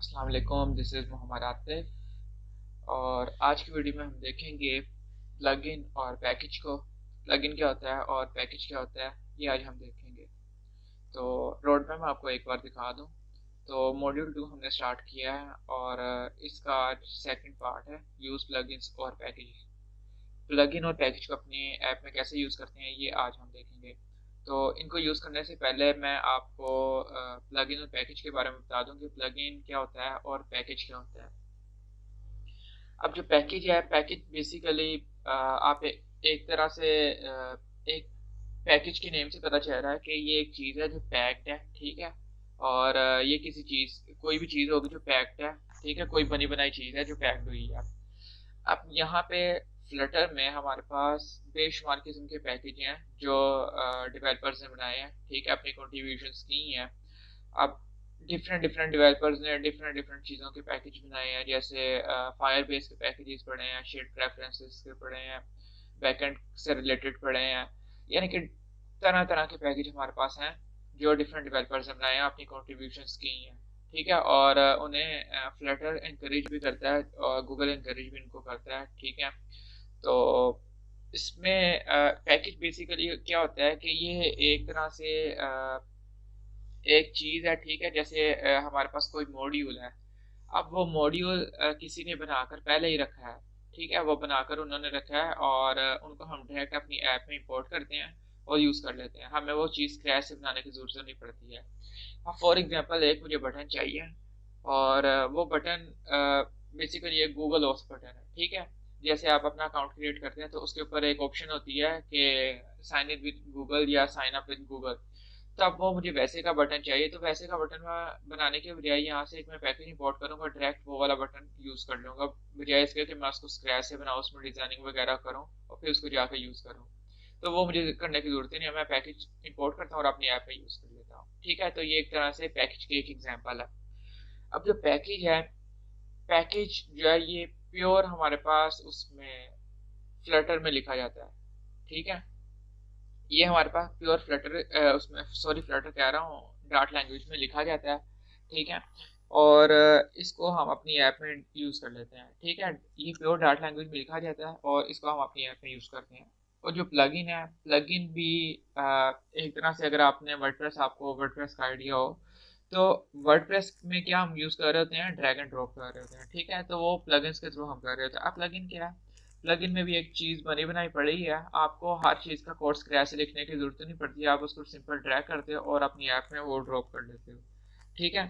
अस्सलाम वालेकुम, this is Mohammad Atif और आज की वीडियो में हम देखेंगे प्लगइन और पैकेज को। प्लगइन क्या होता है और पैकेज क्या होता है, ये आज हम देखेंगे। तो रोड मैप मैं आपको एक बार दिखा दूं। तो मॉड्यूल 2 हमने स्टार्ट किया है और इसका आज सेकंड पार्ट है, यूज़ प्लगइन्स और पैकेज। प्लगइन और पैकेज को अपने ऐप में कैसे यूज़ करते हैं, ये आज हम देखेंगे। तो इनको यूज़ करने से पहले मैं आपको प्लगइन और पैकेज के बारे में बता दूं कि प्लगइन क्या होता है और पैकेज क्या होता है। अब जो पैकेज है, पैकेज बेसिकली आप एक तरह से एक पैकेज के नेम से पता चल रहा है कि ये एक चीज़ है जो पैक्ड है, ठीक है। और ये किसी चीज़, कोई भी चीज़ होगी जो पैक्ड है, ठीक है, कोई बनी बनाई चीज़ है जो पैक्ड हुई है। अब यहाँ पे फ्लटर में हमारे पास बेशुमार किस्म के पैकेज हैं जो डेवलपर्स ने बनाए हैं, ठीक है, अपनी कॉन्ट्रीब्यूशंस की हैं। अब डिफरेंट डिफरेंट डेवलपर्स ने डिफरेंट डिफरेंट चीज़ों के पैकेज बनाए हैं, जैसे फायर बेस के पैकेजेस पढ़े हैं, शेड प्रेफरेंसेस के पढ़े हैं, बैकएंड से रिलेटेड पढ़े हैं। यानी कि तरह तरह के पैकेज हमारे पास हैं जो डिफरेंट डेवलपर्स ने बनाए हैं, अपनी कॉन्ट्रीब्यूशंस की हैं, ठीक है। और उन्हें फ्लटर इंकरेज भी करता है और गूगल इंकरेज भी इनको करता है, ठीक है। तो इसमें पैकेज बेसिकली क्या होता है कि ये एक तरह से एक चीज़ है, ठीक है। जैसे हमारे पास कोई मॉड्यूल है, अब वो मॉड्यूल किसी ने बनाकर पहले ही रखा है, ठीक है, वो बनाकर उन्होंने रखा है और उनको हम डायरेक्ट अपनी ऐप में इंपोर्ट करते हैं और यूज़ कर लेते हैं। हमें वो चीज़ क्रैश से बनाने की ज़रूरत नहीं पड़ती है। अब फॉर एग्जांपल एक मुझे बटन चाहिए और वो बटन बेसिकली एक गूगल ओस बटन है, ठीक है। जैसे आप अपना अकाउंट क्रिएट करते हैं तो उसके ऊपर एक ऑप्शन होती है कि साइन इन विद गूगल या साइन अप विद गूगल। तो अब वो मुझे वैसे का बटन चाहिए, तो वैसे का बटन मैं बनाने के बजाय यहाँ से एक मैं पैकेज इंपोर्ट करूँगा, डायरेक्ट वो वाला बटन यूज़ कर लूँगा, बजाय इसके कि मैं उसको स्क्रैच से बनाऊँ, उसमें डिजाइनिंग वगैरह करूँ और फिर उसको जाकर यूज़ करूँ। तो वो मुझे करने की जरूरत ही नहीं है, मैं पैकेज इंपोर्ट करता हूँ और अपनी ऐप में यूज़ कर लेता हूँ, ठीक है। तो ये एक तरह से पैकेज की एक एग्जाम्पल है। अब जो पैकेज है, पैकेज जो है ये प्योर हमारे पास उसमें फ्लटर में लिखा जाता है, ठीक है। ये हमारे पास प्योर फ्लटर उसमें, सॉरी, फ्लटर कह रहा हूँ, डार्ट लैंग्वेज में लिखा जाता है, ठीक है। और इसको हम अपनी ऐप में यूज़ कर लेते हैं, ठीक है। ये प्योर डार्ट लैंग्वेज में लिखा जाता है और इसको हम अपनी ऐप में यूज़ करते हैं। और जो प्लगइन है, प्लगइन भी एक तरह से, अगर आपने वर्डप्रेस, आपको वर्डप्रेस का आइडिया हो, तो वर्डप्रेस में क्या हम यूज़ कर रहे होते हैं, ड्रैग एंड ड्रॉप कर रहे होते हैं, ठीक है। तो वो प्लगइन्स के थ्रू हम कर रहे होते हैं। अब प्लगइन क्या है, प्लगइन में भी एक चीज़ बनी बनाई पड़ी है, आपको हर चीज़ का कोड स्क्रैच से लिखने की जरूरत नहीं पड़ती, आप उसको सिंपल ड्रैग करते हो और अपनी ऐप में वो ड्रॉप कर लेते हो, ठीक है।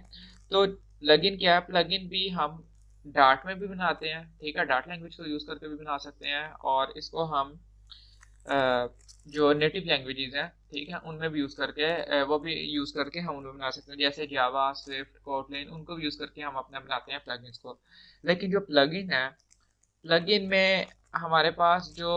तो प्लगइन क्या है, प्लगइन भी हम डार्ट में भी बनाते हैं, ठीक है, डार्ट लैंग्वेज को यूज़ करके भी बना सकते हैं और इसको हम जो नेटिव लैंग्वेजेस हैं, ठीक है, उनमें भी यूज़ करके वो भी यूज़ करके हम उनमें बना सकते हैं, जैसे जावा, स्विफ्ट, कोटलिन, उनको भी यूज़ करके हम अपना बनाते हैं प्लगइन्स को। लेकिन जो प्लगइन है, प्लगइन में हमारे पास जो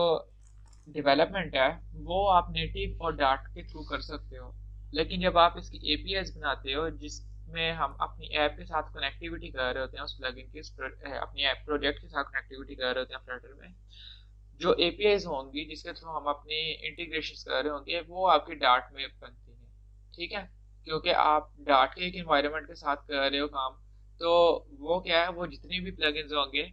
डेवलपमेंट है वो आप नेटिव और डार्ट के थ्रू कर सकते हो। लेकिन जब आप इसकी एपीआईज बनाते हो जिसमें हम अपनी ऐप के साथ कनेक्टिविटी कर रहे होते हैं, उस प्लगइन की अपनी ऐप प्रोजेक्ट के साथ कनेक्टिविटी कर रहे होते हैं फ्लटर में, जो एपीआईज होंगी जिसके थ्रू हम अपनी इंटीग्रेशन कर रहे होंगे, वो आपकी डार्ट में बनती है, ठीक है। क्योंकि आप डार्ट के एक इन्वायरमेंट के साथ कर रहे हो काम, तो वो क्या है, वो जितनी भी प्लगइन्स होंगे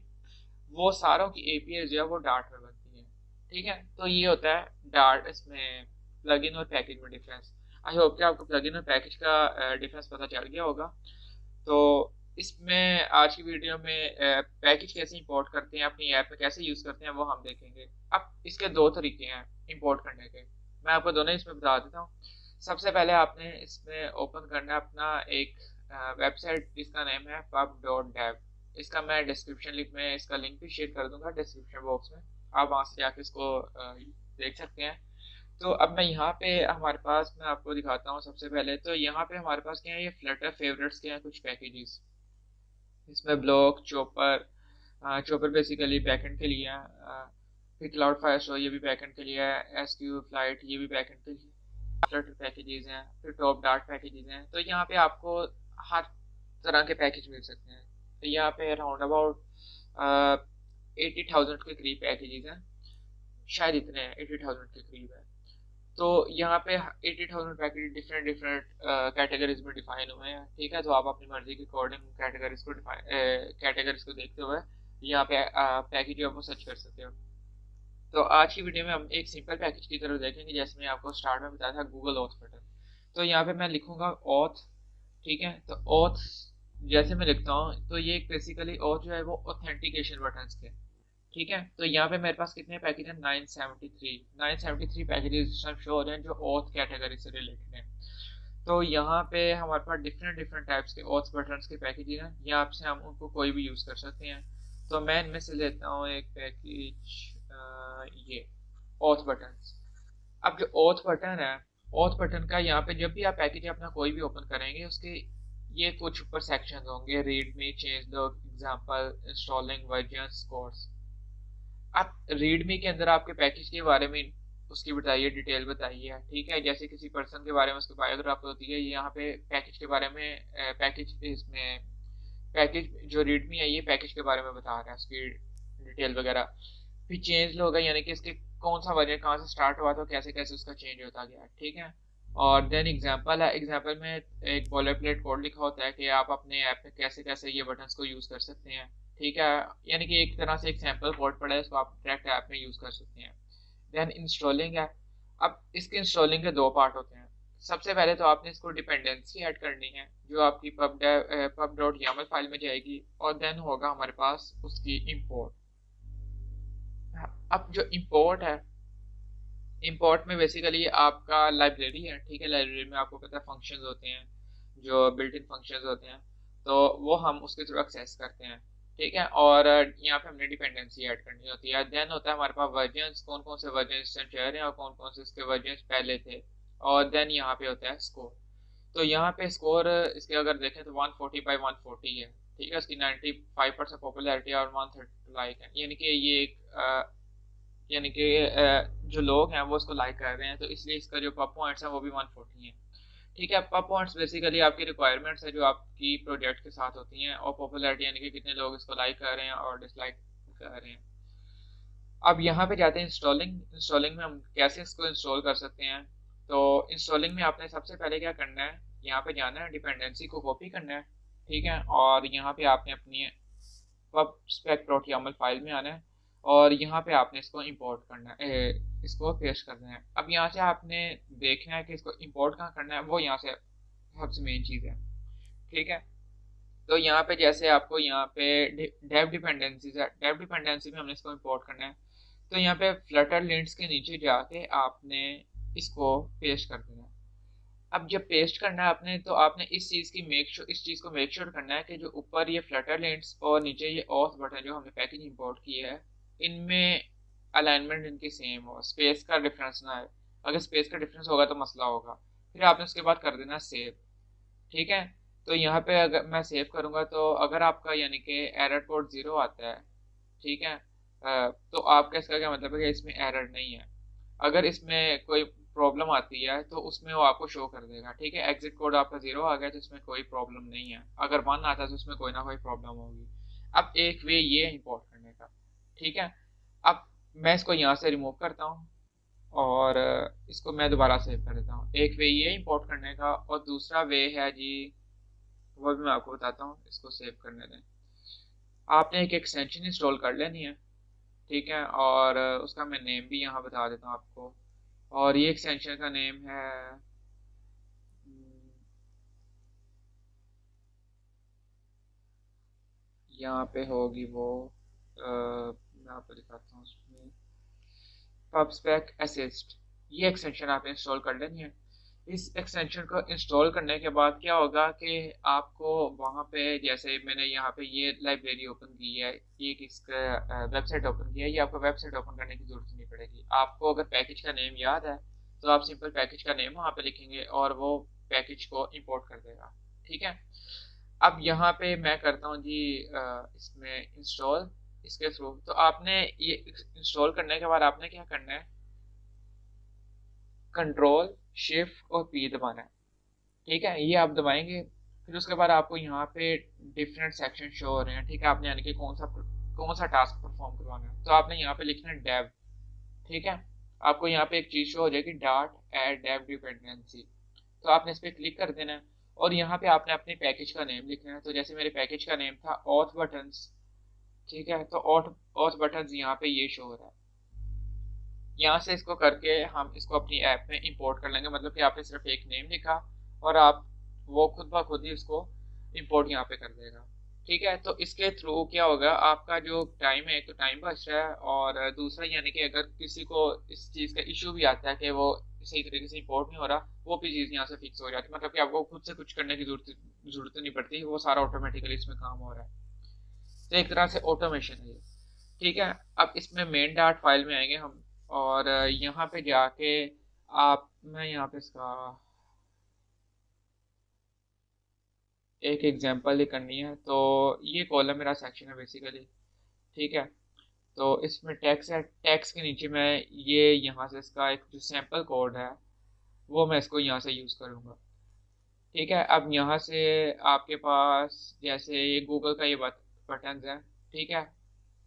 वो सारों की एपीआई जो है वो डार्ट में बनती है, ठीक है। तो ये होता है डार्ट, इसमें प्लगइन और पैकेज में डिफरेंस। आई होप कि आपको प्लगइन और पैकेज का डिफरेंस पता चल गया होगा। तो इसमें आज की वीडियो में पैकेज कैसे इंपोर्ट करते हैं, अपनी ऐप में कैसे यूज़ करते हैं, वो हम देखेंगे। अब इसके दो तरीके हैं इंपोर्ट करने के, मैं आपको दोनों इसमें बता देता हूँ। सबसे पहले आपने इसमें ओपन करना है अपना एक वेबसाइट जिसका नेम है pub.dev। इसका मैं डिस्क्रिप्शन लिंक में इसका लिंक भी शेयर कर दूंगा डिस्क्रिप्शन बॉक्स में, आप वहाँ से जाकर इसको देख सकते हैं। तो अब मैं यहाँ पे हमारे पास, मैं आपको दिखाता हूँ। सबसे पहले तो यहाँ पे हमारे पास क्या है, ये फ्लटर फेवरेट्स के हैं कुछ पैकेजेस। इसमें block, chopper, chopper basically backend के लिए है, फिर क्लाउड फायर, ये भी बैकएंड के लिए है, एसक्यू फ्लाइट, ये भी बैकएंड के लिए फ्लटर पैकेजेस हैं, फिर टॉप डार्ट पैकेजेस हैं। तो यहाँ पे आपको हर तरह के पैकेज मिल सकते हैं। तो यहाँ पे अराउंड अबाउट 80,000 के करीब पैकेजेस हैं, शायद इतने 80,000 के करीब है। तो यहाँ पे 80,000 पैकेज डिफरेंट डिफरेंट कैटेगरीज में डिफाइन हुए हैं, ठीक है। तो आप अपनी मर्जी के अकॉर्डिंग कैटेगरीज को देखते हुए यहाँ पे पैकेज जो है वो सर्च कर सकते हो। तो आज की वीडियो में हम एक सिंपल पैकेज की तरफ देखेंगे, जैसे मैं आपको स्टार्ट में बताया था गूगल ऑथ बटन। तो यहाँ पे मैं लिखूंगा ऑथ, ठीक है। तो ऑथ जैसे मैं लिखता हूँ तो ये बेसिकली ऑथ जो है वो ऑथेंटिकेशन बटन के, ठीक है। तो यहाँ पे मेरे पास कितने पैकेज हैं, 973 पैकेजेस शो हो रहे हैं जो ऑथ कैटेगरी से रिलेटेड हैं। तो यहाँ पे हमारे पास डिफरेंट डिफरेंट टाइप्स के ऑथ बटन्स के पैकेज हैं, यहाँ से हम उनको कोई भी यूज़ कर सकते हैं। तो मैं इनमें से लेता हूँ एक पैकेज, ये ऑथ बटन्स। अब जो ऑथ बटन है, ऑथ बटन का यहाँ पे जब भी आप पैकेज अपना कोई भी ओपन करेंगे उसके ये कुछ ऊपर सेक्शन होंगे, read me, change log, example, installing version, course. आप रीडमी के अंदर आपके पैकेज के बारे में उसकी बताइए, डिटेल बताइए, ठीक है। जैसे किसी पर्सन के बारे में उसकी बायोग्राफी होती है, यहाँ पे पैकेज के बारे में पैकेज इसमें पैकेज जो रीडमी है ये पैकेज के बारे में बता रहा है, उसकी डिटेल वगैरह। फिर चेंज होगा, यानी कि इसके कौन सा वर्जन कहाँ से स्टार्ट हुआ था, कैसे कैसे उसका चेंज होता गया, ठीक है। और देन एग्जांपल है, एग्जांपल में एक बॉलर प्लेट कोड लिखा होता है कि आप अपने ऐप में कैसे कैसे ये बटन्स को यूज़ कर सकते हैं, ठीक है। यानी कि एक तरह से एक सैम्पल कोड पड़ा है, इसको आप डायरेक्ट ऐप में यूज़ कर सकते हैं। देन इंस्टॉलिंग है। अब इसके इंस्टॉलिंग के दो पार्ट होते हैं। सबसे पहले तो आपने इसको डिपेंडेंसी ऐड करनी है जो आपकी pub डॉट YAML फाइल में जाएगी, और देन होगा हमारे पास उसकी इंपोर्ट। अब जो इंपोर्ट है, इंपोर्ट में बेसिकली आपका लाइब्रेरी है, ठीक है। लाइब्रेरी में आपको पता है फंक्शंस होते हैं, जो बिल्ट इन फंक्शंस होते हैं, तो वो हम उसके थ्रू एक्सेस करते हैं, ठीक है। और यहाँ पे हमने डिपेंडेंसी ऐड करनी होती है। देन होता है हमारे पास वर्जन्स, कौन कौन से वर्जन शेयर हैं और कौन कौन से इसके वर्जन पहले थे। और देन यहाँ पे होता है स्कोर। तो यहाँ पे स्कोर इसके अगर देखें तो 140/140 है, ठीक है। इसकी 95% पॉपुलैरिटी और 130 लाइक है, यानी कि ये एक यानी कि जो लोग हैं वो इसको लाइक कर रहे हैं, तो इसलिए इसका जो पब पॉइंट्स है वो भी 140 है, ठीक है। पब पॉइंट्स बेसिकली आपकी रिक्वायरमेंट्स है जो आपकी प्रोजेक्ट के साथ होती हैं, और पॉपुलैरिटी यानी कि कितने लोग इसको लाइक कर रहे हैं और डिसलाइक कर रहे हैं। अब यहाँ पे जाते हैं इंस्टॉलिंग। इंस्टॉलिंग में हम कैसे इसको इंस्टॉल कर सकते हैं। तो इंस्टॉलिंग में आपने सबसे पहले क्या करना है, यहाँ पे जाना है, डिपेंडेंसी को कॉपी करना है, ठीक है। और यहाँ पे आपने अपनी pub/spec.yaml फाइल में आना है, और यहाँ पे आपने इसको इंपोर्ट करना है, इसको पेस्ट करना है। अब यहाँ से आपने देखना है कि इसको इंपोर्ट कहाँ करना है, वो यहाँ से सबसे मेन चीज़ है, ठीक है। तो यहाँ पे जैसे आपको यहाँ पे डेव डिपेंडेंसीज है, डेव डिपेंडेंसी में हमने इसको इंपोर्ट करना है। तो यहाँ पे फ्लटर लिंक्स के नीचे जाके आपने इसको पेस्ट कर देना है। अब जब पेस्ट करना है आपने, तो आपने इस चीज़ को मेक श्योर करना है कि जो ऊपर ये फ्लटर लिंक्स और नीचे ये ऑथ बटन जो हमने पैकेज इंपोर्ट किया है, इनमें अलाइनमेंट इनकी सेम हो, स्पेस का डिफरेंस ना है। अगर स्पेस का डिफरेंस होगा तो मसला होगा। फिर आपने उसके बाद कर देना सेव, ठीक है। तो यहाँ पे अगर मैं सेव करूँगा तो अगर आपका यानी कि एरर कोड 0 आता है, ठीक है, तो आपका इसका क्या मतलब है कि इसमें एरर नहीं है। अगर इसमें कोई प्रॉब्लम आती है तो उसमें वो आपको शो कर देगा, ठीक है। एग्जिट कोड आपका 0 आ गया तो इसमें कोई प्रॉब्लम नहीं है, अगर 1 आता है तो उसमें कोई ना कोई प्रॉब्लम होगी। अब एक वे ये इंपोर्ट करने का, ठीक है। अब मैं इसको यहाँ से रिमूव करता हूँ, और इसको मैं दोबारा सेव कर देता हूँ। एक वे ये इंपोर्ट करने का, और दूसरा वे है जी, वो भी मैं आपको बताता हूँ, इसको सेव करने दें। आपने एक एक्सटेंशन इंस्टॉल कर लेनी है, ठीक है। और उसका मैं नेम भी यहाँ बता देता हूँ आपको, और ये एक्सटेंशन का नेम है यहाँ पे होगी वो, मैं आपको दिखाता हूँ उसमें, पबस्पेक असिस्ट। ये एक्सटेंशन आपने इंस्टॉल कर लेनी है। इस एक्सटेंशन को इंस्टॉल करने के बाद क्या होगा कि आपको वहाँ पे, जैसे मैंने यहाँ पे ये लाइब्रेरी ओपन की है, ये किसका वेबसाइट ओपन किया है, ये आपको वेबसाइट ओपन करने की जरूरत नहीं पड़ेगी। आपको अगर पैकेज का नेम याद है तो आप सिंपल पैकेज का नेम वहाँ पे लिखेंगे और वो पैकेज को इंपोर्ट कर देगा, ठीक है। अब यहाँ पे मैं करता हूँ जी इसमें इंस्टॉल, इसके थ्रू। तो आपने ये इंस्टॉल करने के बाद आपने क्या करना है, कंट्रोल शिफ्ट और पी दबाना है, ठीक है। ये आप दबाएंगे, फिर उसके बाद आपको यहाँ पे डिफरेंट सेक्शन शो हो रहे हैं, ठीक है। आपने यानी कि कौन सा टास्क परफॉर्म करवाना है, तो आपने यहाँ पे लिखना है डेव, ठीक है। आपको यहाँ पे एक चीज शो हो जाएगी, डॉट एड डेव डिपेंडेंसी। तो आपने इस पर क्लिक कर देना है और यहाँ पे आपने अपने पैकेज का नेम लिखना है। तो जैसे मेरे पैकेज का नेम था ऑथ बटन्स, ठीक है, तो ऑथ ऑथ बटन्स यहाँ पे ये शो हो रहा है। यहाँ से इसको करके हम इसको अपनी ऐप में इंपोर्ट कर लेंगे, मतलब कि आपने सिर्फ एक नेम लिखा और आप वो खुद ब खुद ही उसको इंपोर्ट यहाँ पे कर देगा। ठीक है, तो इसके थ्रू क्या होगा, आपका जो टाइम है, एक तो टाइम बच रहा है और दूसरा यानी कि अगर किसी को इस चीज़ का इशू भी आता है कि वो सही तरीके से इंपोर्ट नहीं हो रहा, वो भी चीज़ यहाँ से फिक्स हो जाती है। मतलब कि आपको खुद से कुछ करने की जरूरत नहीं पड़ती, वो सारा ऑटोमेटिकली इसमें काम हो रहा है। तो एक तरह से ऑटोमेशन है ये। ठीक है, अब इसमें मेन डॉट फाइल में आएंगे हम और यहाँ पे जाके आप, मैं यहाँ पे इसका एक एग्जांपल ही करनी है। तो ये कॉलम मेरा सेक्शन है बेसिकली। ठीक है, तो इसमें टैक्स है, टैक्स के नीचे मैं ये यहाँ से इसका एक जो सैम्पल कोड है वो मैं इसको यहाँ से यूज़ करूँगा। ठीक है, अब यहाँ से आपके पास जैसे ये गूगल का ये बटन है, ठीक है,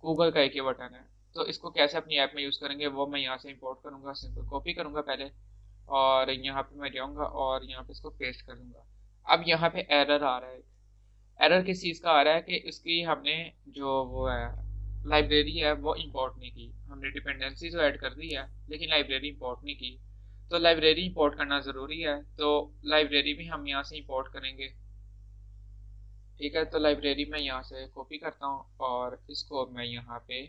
गूगल का एक ये बटन है। तो इसको कैसे अपनी ऐप में यूज़ करेंगे वो मैं यहाँ से इंपोर्ट करूँगा, सिंपल कॉपी करूँगा पहले और यहाँ पे मैं जाऊँगा और यहाँ पे इसको पेस्ट कर दूँगा। अब यहाँ पे एरर आ रहा है। एरर किस चीज़ का आ रहा है कि इसकी हमने जो वो है लाइब्रेरी है वो इंपोर्ट नहीं की। हमने डिपेंडेंसी तो ऐड कर दी है लेकिन लाइब्रेरी इंपोर्ट नहीं की। तो लाइब्रेरी इंपोर्ट करना ज़रूरी है, तो लाइब्रेरी भी हम यहाँ से इंपोर्ट करेंगे। ठीक है, तो लाइब्रेरी मैं यहाँ से कॉपी करता हूँ और इसको मैं यहाँ पे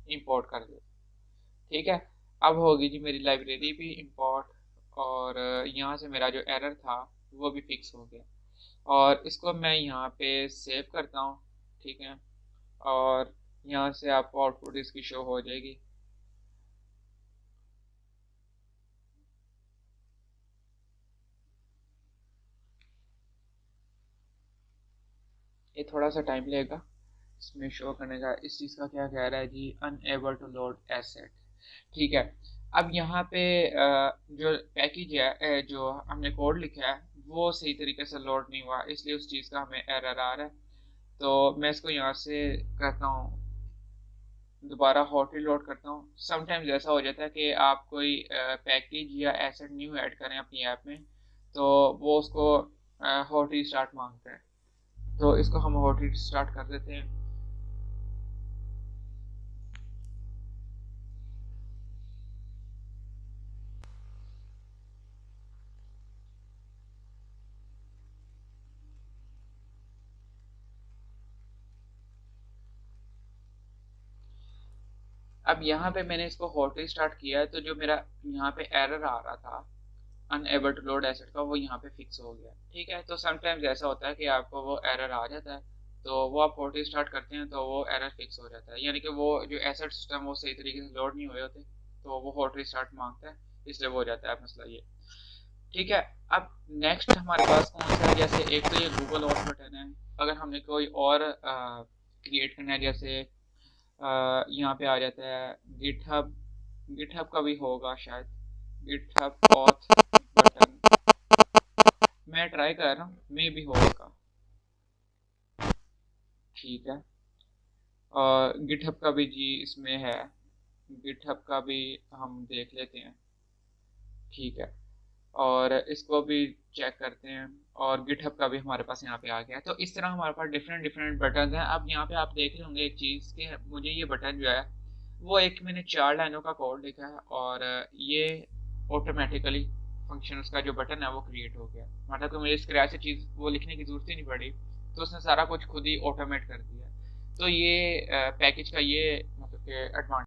इंपोर्ट कर देता हूँ। ठीक है, अब होगी जी मेरी लाइब्रेरी भी इंपोर्ट और यहाँ से मेरा जो एरर था वो भी फिक्स हो गया और इसको मैं यहाँ पे सेव करता हूँ। ठीक है, और यहाँ से आपको आउटपुट इसकी शो हो जाएगी। ये थोड़ा सा टाइम लेगा इसमें शो करने का। इस चीज़ का क्या कह रहा है जी, अनएबल टू लोड एसेट। ठीक है, अब यहाँ पे जो पैकेज है, जो हमने कोड लिखा है वो सही तरीके से लोड नहीं हुआ, इसलिए उस चीज़ का हमें एरर आ रहा है। तो मैं इसको यहाँ से करता हूँ, दोबारा हॉट रिलोड करता हूँ। समटाइम्स ऐसा हो जाता है कि आप कोई पैकेज या एसेट न्यू ऐड करें अपनी ऐप में तो वो उसको हॉट रीस्टार्ट मांगता है। तो इसको हम हॉट रीस्टार्ट कर देते हैं। अब यहाँ पे मैंने इसको हॉट रीस्टार्ट किया है तो जो मेरा यहाँ पे एरर आ रहा था अनएबल टू लोड एसेट का, वो यहाँ पे फिक्स हो गया। ठीक है, तो समटाइम्स ऐसा होता है कि आपको वो एरर आ जाता है तो वो आप हॉट रीस्टार्ट करते हैं तो वो एरर फिक्स हो जाता है, यानी कि वो जो एसेट सिस्टम वो सही तरीके से लोड नहीं हुए होते तो वो हॉट रीस्टार्ट मांगता है, इसलिए वो हो जाता है मसला ये। ठीक है, अब नेक्स्ट हमारे पास कौन सा है, जैसे एक तो ये गूगल ऑथ बटन है। अगर हमने कोई और क्रिएट करना है, जैसे यहाँ पे आ जाता है गिटहब, गिटहब का भी होगा शायद, गिटहब ऑथ बटन। मैं ट्राई कर रहा हूँ, मे भी होगा। ठीक है, और गिटहब का भी जी इसमें है, गिटहब का भी हम देख लेते हैं। ठीक है, और इसको भी चेक करते हैं और गिटहब का भी हमारे पास यहाँ पे आ गया है। तो इस तरह हमारे पास डिफरेंट डिफरेंट बटन हैं। अब यहाँ पे आप देख रहे होंगे एक चीज़ कि मुझे ये बटन जो है वो एक मैंने 4 लाइनों का कोड लिखा है और ये ऑटोमेटिकली फंक्शन उसका जो बटन है वो क्रिएट हो गया। मतलब कि मुझे स्क्रैच से चीज़ वो लिखने की जरूरत ही नहीं पड़ी, तो उसने सारा कुछ खुद ही ऑटोमेट कर दिया। तो ये पैकेज का ये मतलब कि एडवांटेज